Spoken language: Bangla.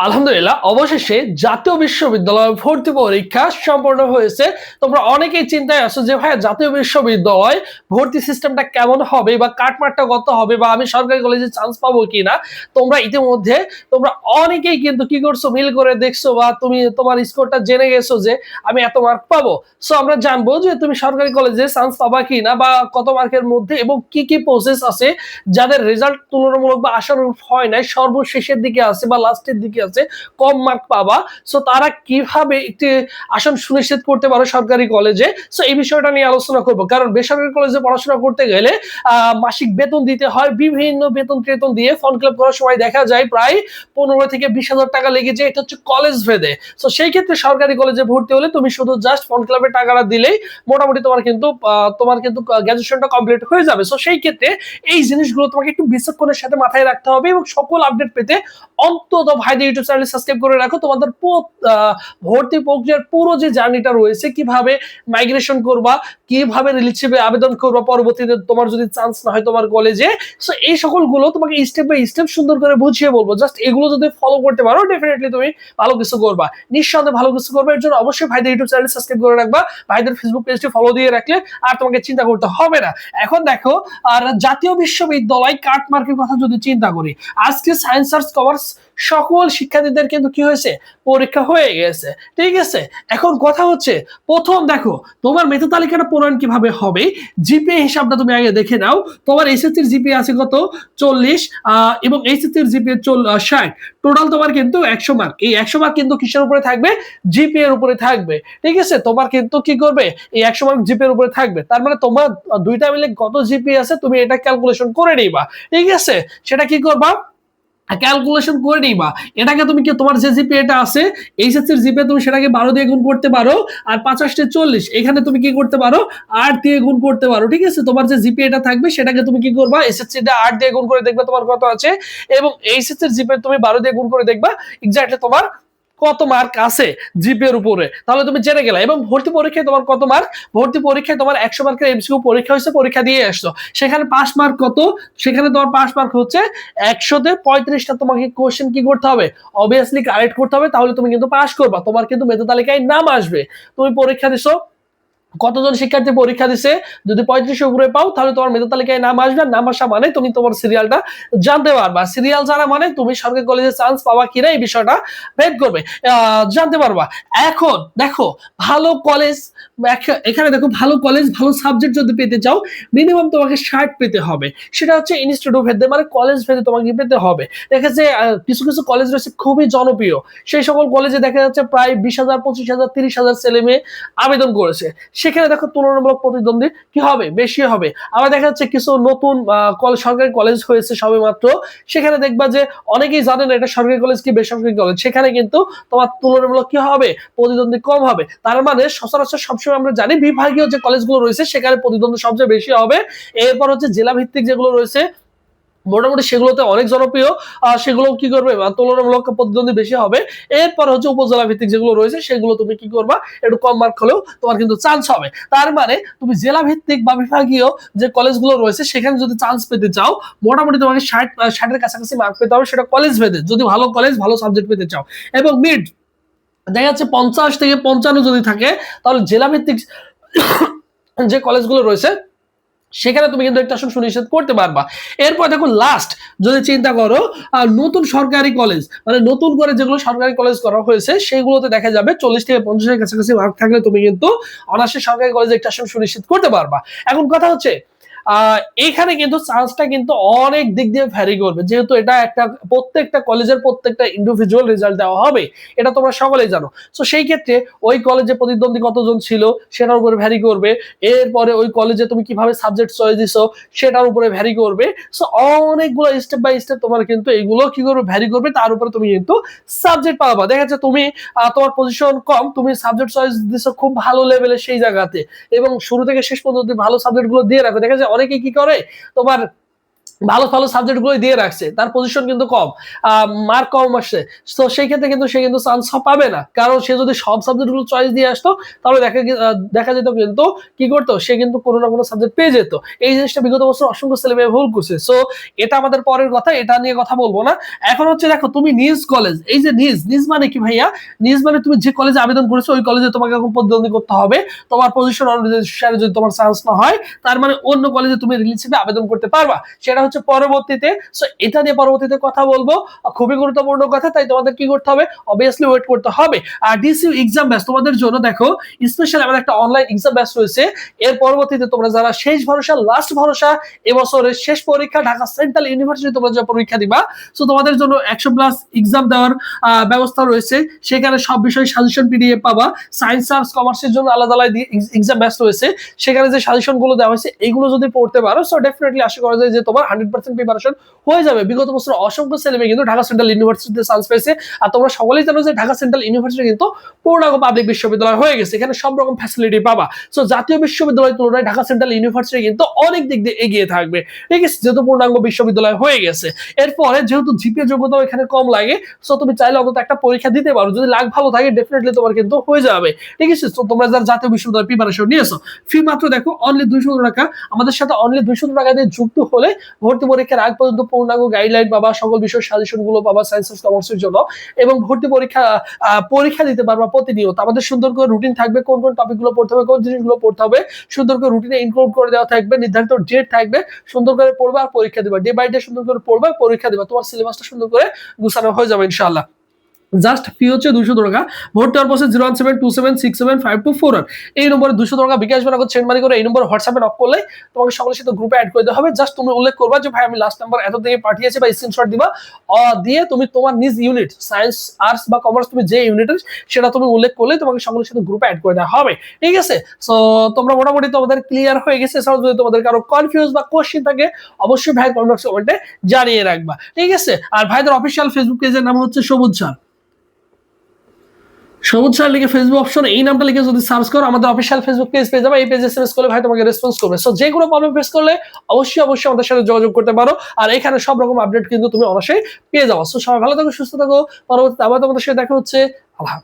আলহামদুলিল্লাহ, অবশেষে জাতীয় বিশ্ববিদ্যালয় ভর্তি পরীক্ষা সম্পন্ন হয়েছে। তোমরা অনেকেই চিন্তায় আছো যে ভাইয়া জাতীয় বিশ্ববিদ্যালয় ভর্তি সিস্টেমটা কেমন হবে বা কাটমার্কটা কত হবে বা আমি সরকারি কলেজে চান্স পাবো কিনা। তোমরা ইতিমধ্যে তোমরা অনেকেই কিন্তু কি করছো, মিল করে দেখছো বা তুমি তোমার স্কোরটা জেনে গেছো যে আমি এত মার্ক পাবো। সো আমরা জানবো যে তুমি সরকারি কলেজে চান্স পাবা কিনা বা কত মার্কের মধ্যে এবং কি কি প্রসেস আছে যাদের রেজাল্ট তুলনামূলক বা আশানুরূপ হয় নাই, সর্বশেষের দিকে আছে বা লাস্টের দিকে আছে, কম মার্ক পাবা। সো তারা কিভাবে একটি আসন সুনিশ্চিত করতে পারো সরকারি কলেজে। সো এই বিষয়টা নিয়ে আলোচনা করব, কারণ বেসরকারি কলেজে পড়াশোনা করতে গেলে মাসিক বেতন দিতে হয়, বিভিন্ন বেতন টেতন দিয়ে ফর্ম ফিল আপ করার সময় দেখা যায় প্রায় 15 থেকে 20 হাজার টাকা লেগে যায়। এটা হচ্ছে কলেজ ভেদে। সো সেই ক্ষেত্রে সরকারি কলেজে ভর্তি হলে তুমি শুধু জাস্ট ফর্ম ফিল আপের টাকাটা দিলেই মোটামুটি তোমার কিন্তু গ্রাজুয়েশনটা কমপ্লিট হয়ে যাবে। সো সেই ক্ষেত্রে এই জিনিসগুলো তোমাকে একটু বিচক্ষণের সাথে মাথায় রাখতে হবে এবং সকল আপডেট পেতে অন্তত ভাইদের ইউটিউব চ্যানেল সাবস্ক্রাইব করে রাখো। তোমাদের ভর্তি প্রক্রিয়ার পুরো যে জার্নিটা রয়েছে, কিভাবে মাইগ্রেশন করবা, কিভাবে রিলেশিপে আবেদন করবা পরবর্তীতে তোমার যদি চান্স না হয় তোমার কলেজে। সো এই সকলগুলো তোমাকে স্টেপ বাই স্টেপ সুন্দর করে বুঝিয়ে বলবো। জাস্ট এগুলো যদি ফলো করতে পারো ডেফিনেটলি তুমি ভালো কিছু করবা, নিঃসন্দেহে ভালো কিছু করবে। এর জন্য অবশ্যই ভাইদের ইউটিউব চ্যানেল সাবস্ক্রাইব করে রাখবা, ভাইদের ফেসবুক পেজটি ফলো দিয়ে রাখলে আর তোমাকে চিন্তা করতে হবে না। এখন দেখো, আর জাতীয় বিশ্ববিদ্যালয় কাটমার্কের কথা যদি চিন্তা করি, আজকে সায়েন্স আর্টস কমার্স সকল শিক্ষার্থীদের কিন্তু কি হয়েছে, পরীক্ষা হয়ে গেছে। ঠিক আছে, এখন কথা হচ্ছে প্রথম দেখো তোমার মেধা তালিকাটা প্রণয়ন কিভাবে হবে। জিপিএ হিসাবটা তুমি আগে দেখে নাও। তোমার এসএসসির জিপিএ আছে কত, 40, এবং এইচএসসির জিপিএ 60। টোটাল তোমার কিন্তু 100 মার্ক। এই 100 মার্ক কিন্তু কিসের উপরে থাকবে, জিপিএ এর উপরে থাকবে। ঠিক আছে, তোমার কিন্তু কি করবে, এই 100 মার্ক জিপিএ এর উপরে থাকবে। তার মানে তোমার দুইটা মিলে কত জিপিএ আছে তুমি এটা ক্যালকুলেশন করে নিবা। ঠিক আছে, সেটা কি করবা, ক্যালকুলেশন করে নিবা। এটাকে তুমি কি তোমার যে জিপিএটা আছে, এইচএসসির জিপিএ, তুমি সেটাকে 12 দিয়ে গুণ করতে পারো। আর 5 40, এখানে তুমি কি করতে পারো, 8 দিয়ে গুণ করতে পারো। ঠিক আছে, তোমার যে জিপিএটা থাকবে সেটাকে তুমি কি করবা, এসএসসিটা 8 দিয়ে গুণ করে দেখবে তোমার কত আছে, এবং এইচএসসির জিপিএ তুমি 12 দিয়ে গুণ করে দেখবা এক্স্যাক্টলি তোমার কত মার্ক আছে জিপিএর উপরে। তাহলে তুমি জেনে গেলে। এবং ভর্তি পরীক্ষায় তোমার কত মার্ক, ভর্তি পরীক্ষায় তোমার 100 মার্কের এমসিকিউ পরীক্ষা হয়েছে, পরীক্ষা দিয়ে আসছো, সেখানে পাস মার্ক কত, সেখানে তোমার পাস মার্ক হচ্ছে 100-তে 35টা তোমাকে কোশ্চেন কি করতে হবে, অবভিয়াসলি কারেক্ট করতে হবে। তাহলে তুমি কিন্তু পাস করবা, তোমার কিন্তু মেধা তালিকায় নাম আসবে। তুমি পরীক্ষা দিছো, কতজন শিক্ষার্থী পরীক্ষা দিছে, যদি 35 উপরে পাও তাহলে তোমার মেধা তালিকায় নাম আসবে। নাম আসা মানে তুমি তোমার সিরিয়ালটা জানতে পারবা, সিরিয়াল জানা মানে তুমি সরকারি কলেজে চান্স পাবা কিনা এই বিষয়টা ভেদ করবে, জানতে পারবা। এখন দেখো, ভালো কলেজ, এখানে দেখো ভালো কলেজ ভালো সাবজেক্ট যদি পেতে চাও মিনিমাম তোমাকে 60 পেতে হবে। সেটা হচ্ছে ইনস্টিটিউট ভেদে, মানে কলেজ ভেদে তোমাকে পেতে হবে। দেখা যাচ্ছে কিছু কিছু কলেজ রয়েছে খুবই জনপ্রিয়, সেই সকল কলেজে দেখা যাচ্ছে প্রায় 20,000 25,000 30,000 ছেলে মেয়ে আবেদন করেছে। সেখানে দেখো তুলনামূলক প্রতিদ্বন্দ্বী কি হবে, বেশি হবে। আবার দেখা যাচ্ছে কিছু নতুন সরকারি কলেজ হয়েছে সবে মাত্র, সেখানে দেখবা যে অনেকেই জানে না এটা সরকারি কলেজ কি বেসরকারি কলেজ, সেখানে কিন্তু তোমার তুলনামূলক কি হবে, প্রতিদ্বন্দ্বী কম হবে। তার মানে সচরাচর সবসময় আমরা জানি বিভাগীয় যে কলেজগুলো রয়েছে সেখানে প্রতিদ্বন্দ্বী সবচেয়ে বেশি হবে। এরপর হচ্ছে জেলা ভিত্তিক যেগুলো রয়েছে মোটামুটি সেগুলোতে অনেক জনপ্রিয়, সেগুলো কি করবে, তুলনামূলক প্রতিদ্বন্দ্বী বেশি হবে। এরপর হচ্ছে উপজেলা ভিত্তিক যেগুলো রয়েছে সেগুলো তুমি কি করবা, একটু কম মার্ক হলেও তোমার কিন্তু চান্স হবে। তার মানে তুমি জেলা ভিত্তিক বা বিভাগীয় যে কলেজগুলো রয়েছে সেখানে যদি চান্স পেতে চাও মোটামুটি তোমাকে 60-এর কাছাকাছি মার্ক পেতে হবে, সেটা কলেজ ভেদে, যদি ভালো কলেজ ভালো সাবজেক্ট পেতে চাও। এবং মিড দেখা যাচ্ছে 50 থেকে 55 যদি থাকে, তাহলে জেলা ভিত্তিক যে কলেজগুলো রয়েছে সেখানে তুমি কিন্তু একটা আসন সুনিশ্চিত করতে পারবা। এরপর দেখো লাস্ট যদি চিন্তা করো, নতুন সরকারি কলেজ, মানে নতুন করে যেগুলো সরকারি কলেজ করা হয়েছে সেগুলোতে দেখা যাবে 40 থেকে 50-এর কাছাকাছি মার্ক থাকলে তুমি কিন্তু অনার্সে সরকারি কলেজে একটা আসন সুনিশ্চিত করতে পারবা। এখন কথা হচ্ছে এইখানে কিন্তু চান্সটা কিন্তু অনেক দিক দিয়ে ভ্যারি করবে, যেহেতু এটা একটা প্রত্যেকটা কলেজের প্রত্যেকটা ইন্ডিভিজুয়াল রেজাল্ট দেওয়া হবে, এটা তোমরা সকলেই জানো। তো সেই ক্ষেত্রে ওই কলেজে প্রতিদ্বন্দ্বী কতজন ছিল সেটার উপরে ভ্যারি করবে। এরপরে ওই কলেজে তুমি কিভাবে সাবজেক্ট চয়েস দিছো সেটার উপরে ভ্যারি করবে। সো অনেকগুলো স্টেপ বাই স্টেপ তোমার কিন্তু এইগুলো কি করবে, ভ্যারি করবে। তার উপরে তুমি কিন্তু সাবজেক্ট পাবা। দেখা যাচ্ছে তুমি তোমার পজিশন কম, তুমি সাবজেক্ট চয়েস দিছো খুব ভালো লেভেলে সেই জায়গাতে, এবং শুরু থেকে শেষ পর্যন্ত ভালো সাবজেক্ট গুলো দিয়ে রাখো। দেখা যায় অনেকে কি করে, তোমার ভালো ভালো সাবজেক্ট গুলো দিয়ে রাখছে, তার পজিশন কিন্তু কম, মার্ক কম আসছে, তো সেই ক্ষেত্রে কিন্তু সে কিন্তু চান্স পাবে না, কারণ সে যদি সব সাবজেক্ট গুলো চয়েস দিয়ে আসতো তাহলে দেখা যেত কিন্তু কি করতো, সে কিন্তু কোনো না কোনো সাবজেক্ট পেয়ে যেত। এই জিনিসটা বিগত বছর অসংখ্য ছেলে মেয়ে ভুল করছে। সো এটা আমাদের পরের কথা, এটা নিয়ে কথা বলবো না। এখন হচ্ছে দেখো, তুমি নিজ কলেজ, এই যে নিজ নিজ মানে কি ভাইয়া, নিজ মানে তুমি যে কলেজে আবেদন করেছো ওই কলেজে তোমাকে এখন প্রতিদ্বন্দ্বী করতে হবে, তোমার পজিশন অনুসারে যদি তোমার চান্স না হয় তার মানে অন্য কলেজে তুমি রিলেশিপে আবেদন করতে পারবা, সেটা হচ্ছে পরবর্তীতে। সো এটা নিয়ে পরবর্তীতে কথা বলবো, খুবই গুরুত্বপূর্ণ কথা, তাই তোমাদের কি করতে হবে, অবভিয়াসলি ওয়েট করতে হবে। আর ডিসিউ এক্সাম ব্যাচ তোমাদের জন্য দেখো স্পেশাল আমার একটা অনলাইন এক্সাম ব্যাচ রয়েছে। এর পরবর্তীতে তোমরা যারা শেষ ভরসা, লাস্ট ভরসা, এবছরের শেষ পরীক্ষা ঢাকা সেন্ট্রাল ইউনিভার্সিটি তোমরা যে পরীক্ষা দিবা, সো তোমাদের জন্য 100+ এক্সাম দেওয়ার ব্যবস্থা রয়েছে। সেখানে সব বিষয় সাজেশন পিডিএফ পাবা। সায়েন্স আর্টস কমার্সের জন্য আলাদা আলাদা এক্সাম ব্যাচ রয়েছে, সেখানে যে সাজেশন গুলো দেওয়া হয়েছে এইগুলো যদি পড়তে পারো, সো ডেফিনেটলি আশা করা যায় যে তোমার 100% প্রিপারেশন হয়ে যাবে। বিগত বছর অসংখ্য ছেলে মেয়ে কিন্তু ঢাকা সেন্ট্রাল ইউনিভার্সিটিতে চান্স পেয়েছে। আর তোমরা সকলেই জানো যে ঢাকা সেন্ট্রাল ইউনিভার্সিটি কিন্তু পূর্ণাঙ্গ পাবলিক বিশ্ববিদ্যালয় হয়ে গেছে, এখানে সব রকম ফ্যাসিলিটি পাবা। সো জাতীয় বিশ্ববিদ্যালয়ের তুলনায় ঢাকা সেন্ট্রাল ইউনিভার্সিটি কিন্তু অনেক দিক দিয়ে এগিয়ে থাকবে, ঠিক আছে, যেহেতু পূর্ণাঙ্গ বিশ্ববিদ্যালয় হয়ে গেছে। এরপরে যেহেতু জিপিএ যোগ্যতা এখানে কম লাগে, সো তুমি চাইলে অন্তত একটা পরীক্ষা দিতে পারো, যদি লাক ভালো থাকে ডেফিনেটলি তোমার কিন্তু হয়ে যাবে, ঠিক আছে। তো তোমরা যারা জাতীয় বিশ্ববিদ্যালয় প্রিপারেশন নিয়েছো, ফি মাত্র দেখো অনলি 200 টাকা। আমাদের সাথে অনলি 200 টাকা দিয়ে যুক্ত হলে ভর্তি পরীক্ষার আগ পর্যন্ত পূর্ণাঙ্গ গাইডলাইন পাবা, সকল বিষয়ের সাজেশন গুলো পাবা সায়েন্স কমার্সের জন্য, এবং ভর্তি পরীক্ষা দিতে পারবা প্রতিনিয়ত। আমাদের সুন্দর করে রুটিন থাকবে, কোন কোন টপিক গুলো পড়তে হবে, কোন জিনিসগুলো পড়তে হবে, সুন্দর করে রুটিনে ইনক্লুড করে দেওয়া থাকবে, নির্ধারিত ডেট থাকবে, সুন্দর করে পড়বা আর পরীক্ষা দিবা, ডে বাই ডে সুন্দর করে পড়বা, পরীক্ষা দিবা, তোমার সিলেবাসটা সুন্দর করে গুছানো হয়ে যাবে ইনশাআল্লাহ। জাস্ট ফি হচ্ছে 200 টাকা। ভর্তি হওয়ার পর 01727675241 এই নম্বরে 200 টাকা বিকাশ বা নগদ সেন্ড মানি করে এই নম্বরে হোয়াটসঅ্যাপে নক করলে তোমাকে সকলের সাথে গ্রুপে অ্যাড করে দেওয়া হবে। জাস্ট তুমি উল্লেখ করবা যে ভাই আমি লাস্ট নাম্বার এত থেকে পাঠিয়েছি, বা স্ক্রিনশট দিবা, দিয়ে তুমি তোমার নিজ ইউনিট সায়েন্স আর্টস বা কমার্স তুমি যে ইউনিটের সেটা তুমি উল্লেখ করলে তোমাকে সকলের সাথে গ্রুপে অ্যাড করে দেওয়া হবে, ঠিক আছে। সো তোমরা মোটামুটি তোমাদের ক্লিয়ার হয়ে গেছে। এছাড়াও যদি তোমাদের কারো কনফিউজ বা কোশ্চেন থাকে অবশ্যই ভাই কমেন্টে জানিয়ে রাখবা, ঠিক আছে। আর ভাইদের অফিসিয়াল ফেসবুক পেজের নাম হচ্ছে সবুজ স্যার, সবুজ স্যার লিখে ফেসবুক অপশন এই নামটা লিখে যদি সার্চ করো আমাদের অফিসিয়াল ফেসবুক পেজ পেয়ে যাবে। এই পেজে এসএমএস করলে ভাই তোমাকে রেসপন্স করবে। সো যে কোনো প্রবলেম ফেস করলে অবশ্যই আমাদের সাথে যোগাযোগ করতে পারো। আর এখানে সব রকম আপডেট কিন্তু তুমি অবশ্যই পেয়ে যাবো। সো সবাই ভালো থাকো, সুস্থ থাকো, পরবর্তীতে আবার তোমাদের সাথে দেখা হচ্ছে। আল্লাহ।